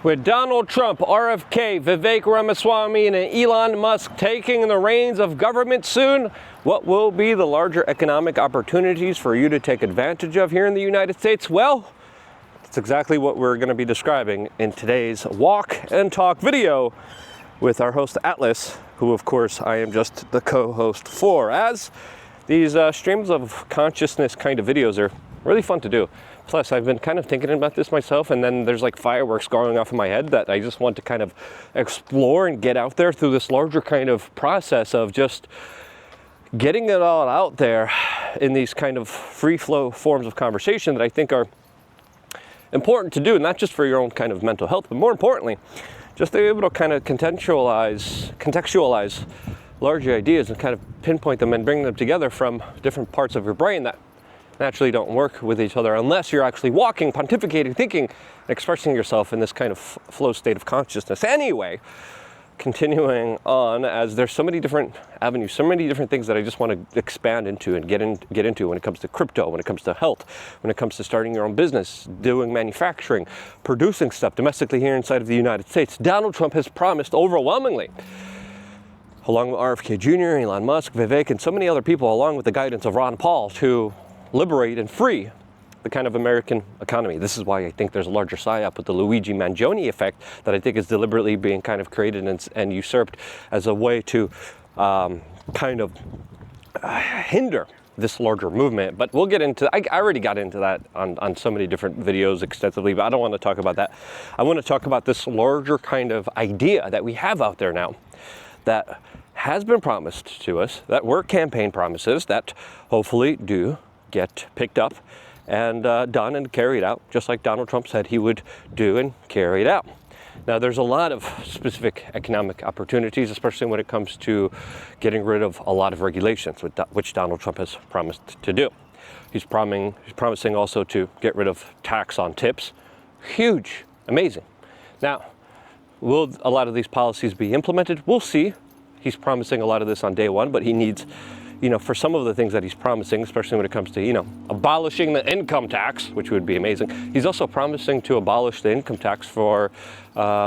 With Donald Trump, RFK, Vivek Ramaswamy, and Elon Musk taking the reins of government soon, what will be the larger economic opportunities for you to take advantage of here in the United States? Well, that's exactly what we're going to be describing in today's Walk and Talk video with our host Atlas, who of course I am just the co-host for, as these streams of consciousness kind of videos are really fun to do. Plus, I've been kind of thinking about this myself, and then there's like fireworks going off in my head that I just want to kind of explore and get out there through this larger kind of process of just getting it all out there in these kind of free flow forms of conversation that I think are important to do, not just for your own kind of mental health, but more importantly, just to be able to kind of contextualize larger ideas and kind of pinpoint them and bring them together from different parts of your brain that naturally don't work with each other unless you're actually walking, pontificating, thinking, and expressing yourself in this kind of flow state of consciousness. Anyway, continuing on, as there's so many different avenues, so many different things that I just want to expand into and get into when it comes to crypto, when it comes to health, when it comes to starting your own business, doing manufacturing, producing stuff domestically here inside of the United States. Donald Trump has promised overwhelmingly, along with RFK Jr., Elon Musk, Vivek, and so many other people, along with the guidance of Ron Paul, to liberate and free the kind of American economy. This is why I think there's a larger psyop with the Luigi Mangione effect that I think is deliberately being kind of created and usurped as a way to kind of hinder this larger movement. But we'll get into, I already got into that on so many different videos extensively, but I don't want to talk about that. I want to talk about this larger kind of idea that we have out there now that has been promised to us, that were campaign promises that hopefully do get picked up and done and carried out, just like Donald Trump said he would do and carry it out. Now, there's a lot of specific economic opportunities, especially when it comes to getting rid of a lot of regulations, which Donald Trump has promised to do. He's promising also to get rid of tax on tips. Huge, amazing. Now, will a lot of these policies be implemented? We'll see. He's promising a lot of this on day one, but he needs, for some of the things that he's promising, especially when it comes to, abolishing the income tax, which would be amazing. He's also promising to abolish the income tax for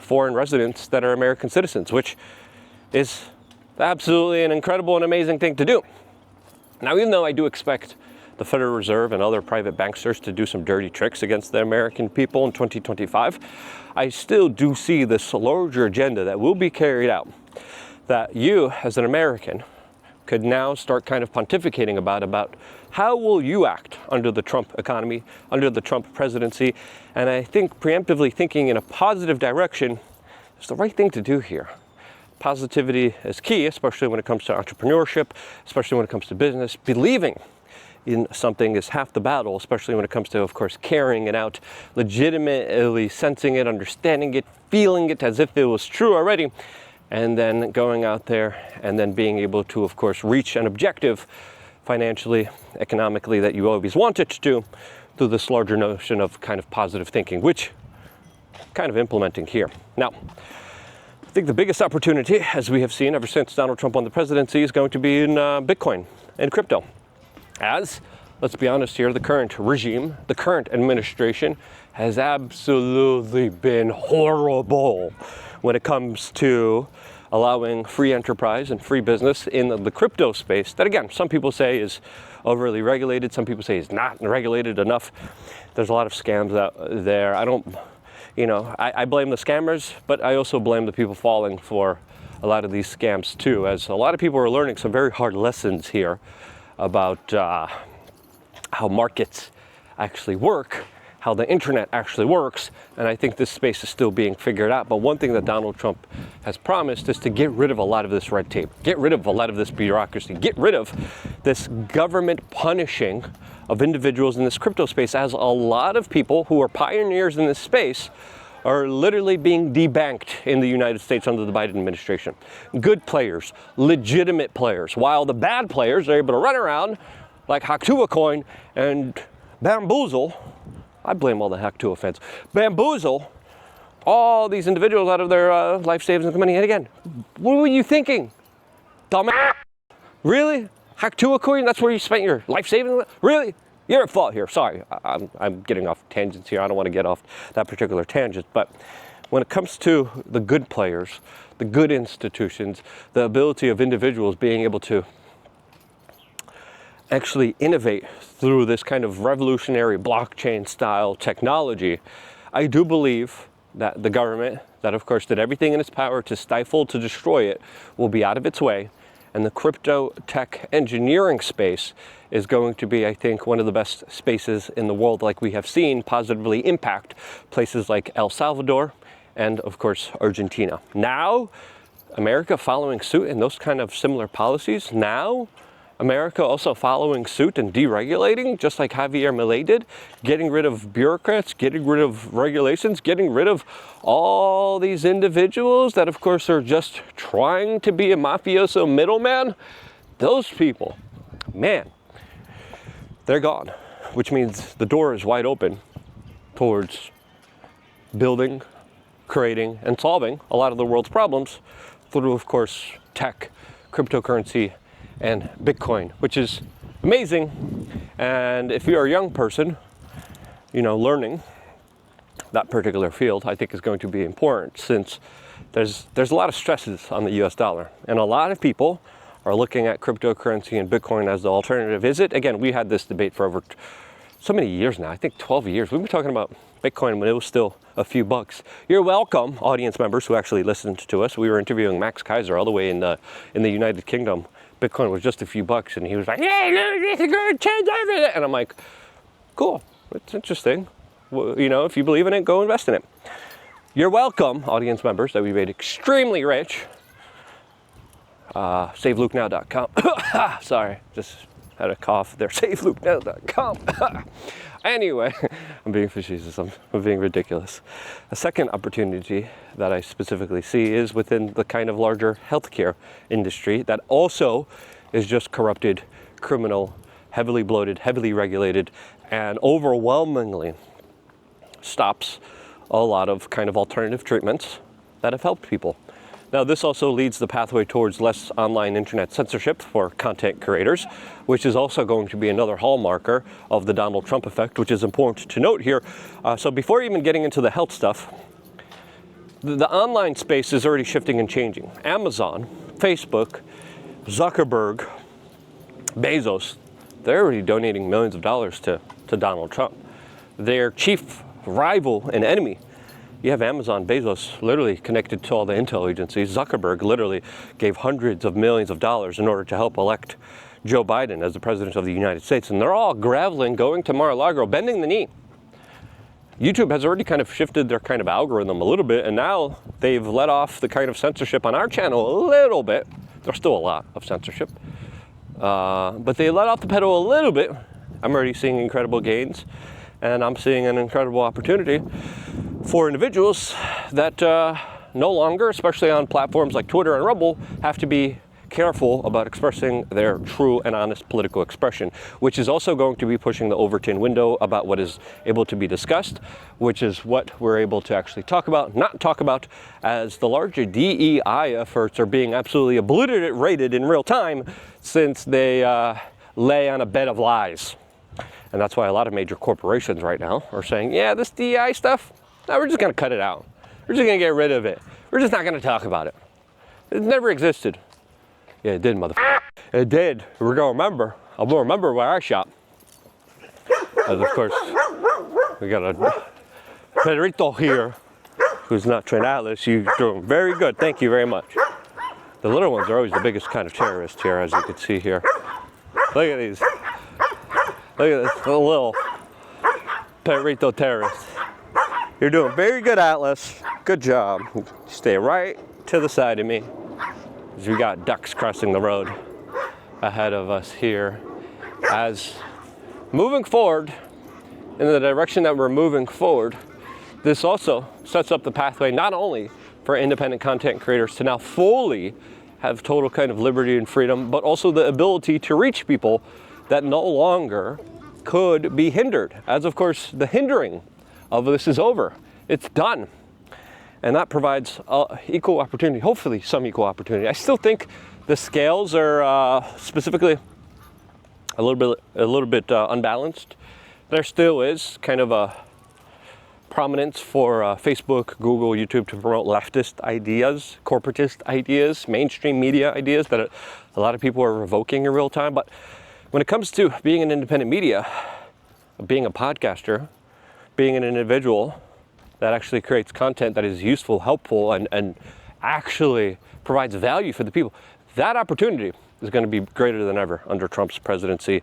foreign residents that are American citizens, which is absolutely an incredible and amazing thing to do. Now, even though I do expect the Federal Reserve and other private banksters to do some dirty tricks against the American people in 2025, I still do see this larger agenda that will be carried out, that you, as an American, could now start kind of pontificating about how will you act under the Trump economy, under the Trump presidency. And I think preemptively thinking in a positive direction is the right thing to do here. Positivity is key, especially when it comes to entrepreneurship, especially when it comes to business. Believing in something is half the battle, especially when it comes to, of course, carrying it out, legitimately sensing it, understanding it, feeling it as if it was true already, and then going out there and then being able to, of course, reach an objective financially, economically that you always wanted to do through this larger notion of kind of positive thinking, which kind of implementing here. Now, I think the biggest opportunity, as we have seen ever since Donald Trump won the presidency, is going to be in Bitcoin and crypto. As, let's be honest here, the current regime, the current administration has absolutely been horrible when it comes to allowing free enterprise and free business in the crypto space that, again, some people say is overly regulated, some people say is not regulated enough. There's a lot of scams out there. I blame the scammers, but I also blame the people falling for a lot of these scams too, as a lot of people are learning some very hard lessons here about how markets actually work, how the internet actually works, and I think this space is still being figured out. But one thing that Donald Trump has promised is to get rid of a lot of this red tape, get rid of a lot of this bureaucracy, get rid of this government punishing of individuals in this crypto space, as a lot of people who are pioneers in this space are literally being debanked in the United States under the Biden administration. Good players, legitimate players, while the bad players are able to run around like Haktua Coin and bamboozle, I blame all the Haktua fans, bamboozle all these individuals out of their life savings and money. And again, what were you thinking? Dumbass? Really? Haktua Coin, that's where you spent your life savings? Really? You're at fault here. Sorry, I'm getting off tangents here. I don't want to get off that particular tangent. But when it comes to the good players, the good institutions, the ability of individuals being able to actually innovate through this kind of revolutionary blockchain style technology, I do believe that the government, that of course did everything in its power to stifle, to destroy it, will be out of its way. And the crypto tech engineering space is going to be, I think, one of the best spaces in the world, like we have seen positively impact places like El Salvador and of course Argentina. Now, America following suit in those kind of similar policies. Now, America also following suit and deregulating, just like Javier Milei did, getting rid of bureaucrats, getting rid of regulations, getting rid of all these individuals that, of course, are just trying to be a mafioso middleman. Those people, man, they're gone, which means the door is wide open towards building, creating, and solving a lot of the world's problems through, of course, tech, cryptocurrency, and Bitcoin, which is amazing. And if you're a young person, learning that particular field, I think is going to be important, since there's a lot of stresses on the US dollar. And a lot of people are looking at cryptocurrency and Bitcoin as the alternative. Is it? Again, we had this debate for over so many years now, I think 12 years. We've been talking about Bitcoin when it was still a few bucks. You're welcome, audience members who actually listened to us. We were interviewing Max Kaiser all the way in the United Kingdom. Bitcoin was just a few bucks, and he was like, "Hey, this is going to change everything." And I'm like, "Cool, it's interesting. Well, if you believe in it, go invest in it." You're welcome, audience members that we made extremely rich. SaveLukeNow.com. Sorry, just had a cough there. SaveLukeNow.com. Anyway, I'm being facetious. I'm being ridiculous. A second opportunity that I specifically see is within the kind of larger healthcare industry that also is just corrupted, criminal, heavily bloated, heavily regulated, and overwhelmingly stops a lot of kind of alternative treatments that have helped people. Now, this also leads the pathway towards less online internet censorship for content creators, which is also going to be another hallmarker of the Donald Trump effect, which is important to note here. So before even getting into the health stuff, the online space is already shifting and changing. Amazon, Facebook, Zuckerberg, Bezos, they're already donating millions of dollars to Donald Trump. Their chief rival and enemy, you have Amazon, Bezos, literally connected to all the intel agencies. Zuckerberg literally gave hundreds of millions of dollars in order to help elect Joe Biden as the president of the United States. And they're all groveling, going to Mar-a-Lago, bending the knee. YouTube has already kind of shifted their kind of algorithm a little bit, and now they've let off the kind of censorship on our channel a little bit. There's still a lot of censorship, but they let off the pedal a little bit. I'm already seeing incredible gains, and I'm seeing an incredible opportunity for individuals that no longer, especially on platforms like Twitter and Rumble, have to be careful about expressing their true and honest political expression, which is also going to be pushing the Overton window about what is able to be discussed, which is what we're able to actually talk about, not talk about, as the larger DEI efforts are being absolutely obliterated in real time, since they lay on a bed of lies. And that's why a lot of major corporations right now are saying, yeah, this DEI stuff, no, we're just going to cut it out. We're just going to get rid of it. We're just not going to talk about it. It never existed. Yeah, it did, motherfucker. It did. We're going to remember. I'm going to remember where I shop. As of course, we got a Pedrito here who's not trained Atlas. You're doing very good. Thank you very much. The little ones are always the biggest kind of terrorists here, as you can see here. Look at these. Look at this little Pedrito terrorist. You're doing very good, Atlas. Good job. Stay right to the side of me. We got ducks crossing the road ahead of us here. As moving forward in the direction that we're moving forward, this also sets up the pathway not only for independent content creators to now fully have total kind of liberty and freedom, but also the ability to reach people that no longer could be hindered. As of course, the hindering of this is over. It's done. And that provides equal opportunity, hopefully some equal opportunity. I still think the scales are specifically a little bit unbalanced. There still is kind of a prominence for Facebook, Google, YouTube to promote leftist ideas, corporatist ideas, mainstream media ideas that a lot of people are revoking in real time. But when it comes to being an independent media, being a podcaster, being an individual that actually creates content that is useful, helpful, and actually provides value for the people, that opportunity is going to be greater than ever under Trump's presidency.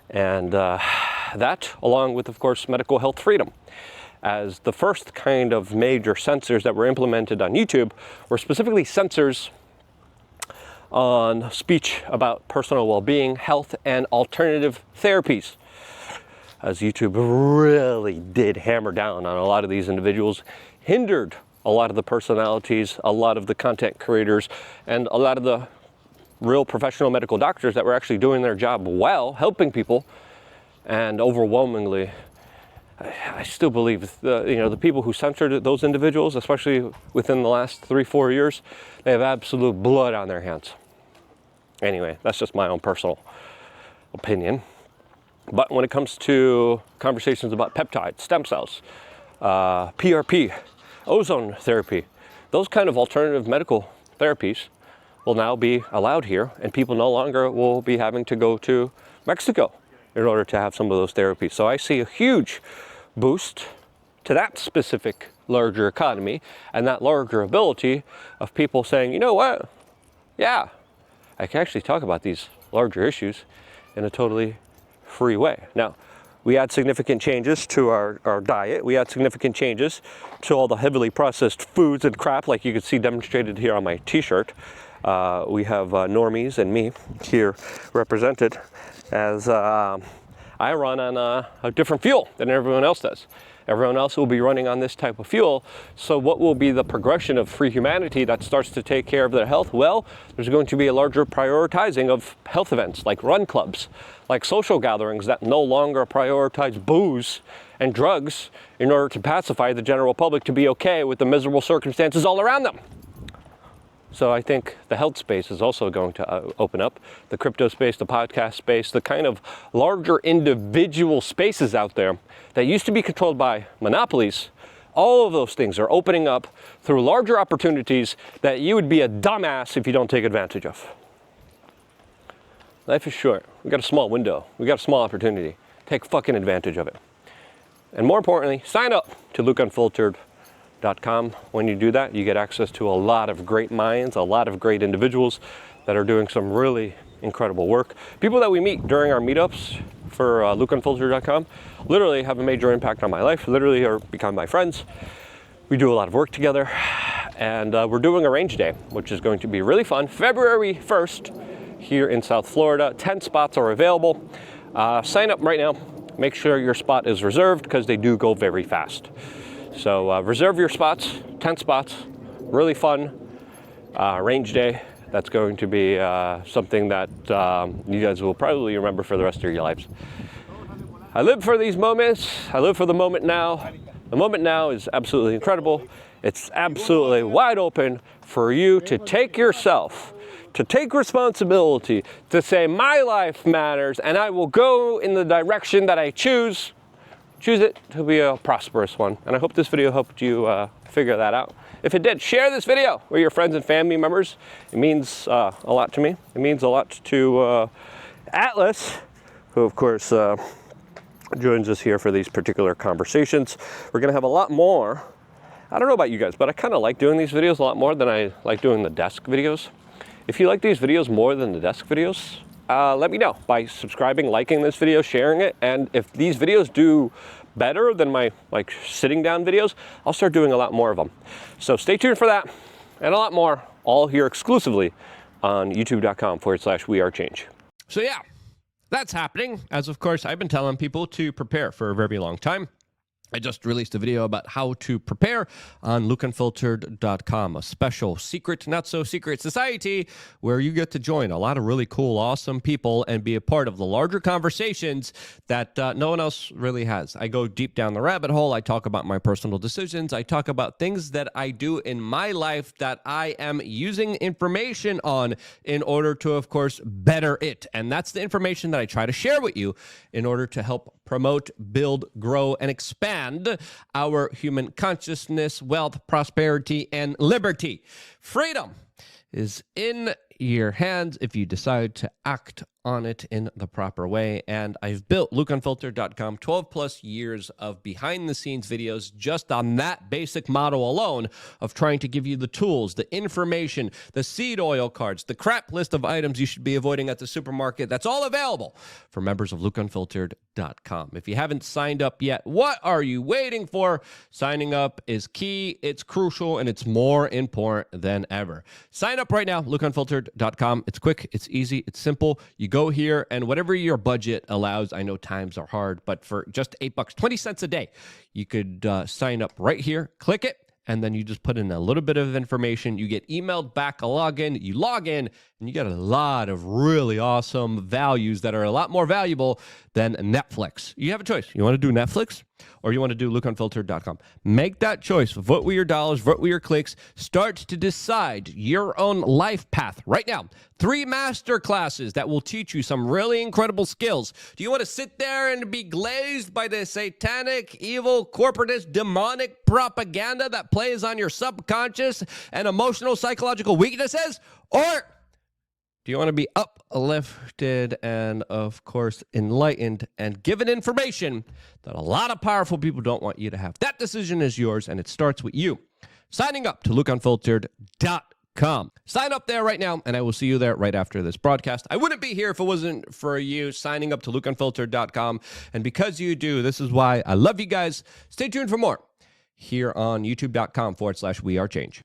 And that, along with, of course, medical health freedom, as the first kind of major censors that were implemented on YouTube were specifically censors on speech about personal well-being, health, and alternative therapies. As YouTube really did hammer down on a lot of these individuals, hindered a lot of the personalities, a lot of the content creators, and a lot of the real professional medical doctors that were actually doing their job well, helping people. And overwhelmingly, I still believe the people who censored those individuals, especially within the last 3-4 years, they have absolute blood on their hands. Anyway, that's just my own personal opinion. But when it comes to conversations about peptides, stem cells, PRP, ozone therapy, those kind of alternative medical therapies will now be allowed here, and people no longer will be having to go to Mexico in order to have some of those therapies. So I see a huge boost to that specific larger economy and that larger ability of people saying, you know what, yeah, I can actually talk about these larger issues in a totally free way. Now, we had significant changes to our diet. We had significant changes to all the heavily processed foods and crap, like you can see demonstrated here on my t-shirt. We have normies and me here represented, as I run on a different fuel than everyone else does. Everyone else will be running on this type of fuel. So what will be the progression of free humanity that starts to take care of their health? Well, there's going to be a larger prioritizing of health events like run clubs, like social gatherings that no longer prioritize booze and drugs in order to pacify the general public to be okay with the miserable circumstances all around them. So I think the health space is also going to open up, the crypto space, the podcast space, the kind of larger individual spaces out there that used to be controlled by monopolies. All of those things are opening up through larger opportunities that you would be a dumbass if you don't take advantage of. Life is short. We got a small window. We got a small opportunity. Take fucking advantage of it. And more importantly, sign up to LukeUnfiltered.com. When you do that, you get access to a lot of great minds, a lot of great individuals that are doing some really incredible work. People that we meet during our meetups for LukeUnfiltered.com literally have a major impact on my life, literally are become my friends. We do a lot of work together, and we're doing a range day, which is going to be really fun. February 1st here in South Florida. 10 spots are available. Sign up right now. Make sure your spot is reserved because they do go very fast. So reserve your spots, 10 spots, really fun range day. That's going to be something that you guys will probably remember for the rest of your lives. I live for these moments. I live for the moment now. The moment now is absolutely incredible. It's absolutely wide open for you to take yourself, to take responsibility, to say my life matters and I will go in the direction that I choose. Choose it to be a prosperous one. And I hope this video helped you figure that out. If it did, share this video with your friends and family members. It means a lot to me. It means a lot to Atlas, who of course joins us here for these particular conversations. We're gonna have a lot more. I don't know about you guys, but I kind of like doing these videos a lot more than I like doing the desk videos. If you like these videos more than the desk videos, let me know by subscribing, liking this video, sharing it. And if these videos do better than my sitting down videos, I'll start doing a lot more of them. So stay tuned for that and a lot more, all here exclusively on youtube.com/wearechange. So yeah, that's happening. As of course, I've been telling people to prepare for a very long time. I just released a video about how to prepare on LukeUnfiltered.com, a special secret, not so secret society where you get to join a lot of really cool, awesome people and be a part of the larger conversations that no one else really has. I go deep down the rabbit hole. I talk about my personal decisions. I talk about things that I do in my life that I am using information on in order to, of course, better it. And that's the information that I try to share with you in order to help promote, build, grow, and expand our human consciousness, wealth, prosperity, and liberty. Freedom is in your hands if you decide to act on it in the proper way. And I've built LukeUnfiltered.com, 12 plus years of behind the scenes videos just on that basic model alone of trying to give you the tools, the information, the seed oil cards, the crap list of items you should be avoiding at the supermarket. That's all available for members of LukeUnfiltered.com. If you haven't signed up yet, what are you waiting for? Signing up is key, it's crucial, and it's more important than ever. Sign up right now, LukeUnfiltered.com. It's quick, it's easy, it's simple. You go here, and whatever your budget allows, I know times are hard, but for just $8, 20 cents a day, you could sign up right here, click it, and then you just put in a little bit of information. You get emailed back a login, you log in, and you get a lot of really awesome values that are a lot more valuable than Netflix. You have a choice. You want to do Netflix or you want to do LukeUnfiltered.com. Make that choice. Vote with your dollars, vote with your clicks. Start to decide your own life path right now. 3 master classes that will teach you some really incredible skills. Do you want to sit there and be glazed by the satanic, evil, corporatist, demonic propaganda that plays on your subconscious and emotional, psychological weaknesses? Or do you want to be uplifted and, of course, enlightened and given information that a lot of powerful people don't want you to have? That decision is yours, and it starts with you signing up to LukeUnfiltered.com. Sign up there right now, and I will see you there right after this broadcast. I wouldn't be here if it wasn't for you signing up to LukeUnfiltered.com, and because you do, this is why I love you guys. Stay tuned for more here on YouTube.com/WeAreChange.